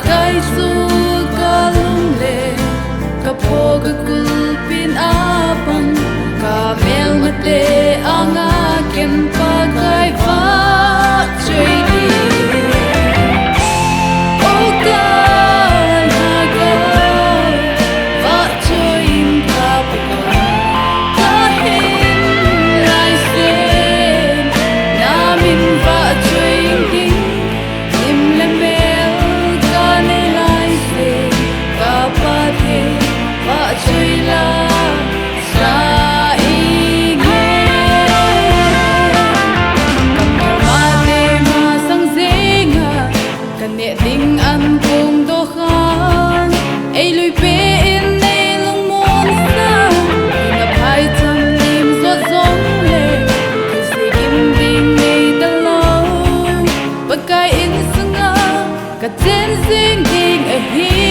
kai su ka lung le ka po ka kulpin apang ka mel mate anga ken pa kai fa chui di o ka na ga va chui ka pa ka hin lai se na min va chui ding im le mel ka ne lai se ka pa the va chui la sa ding an kong do khan ei lui pe in nei long mon sa na phai cham lim zo zong le ku se gim ding nei da lo ba kai in sanga ka ten sing ding a hi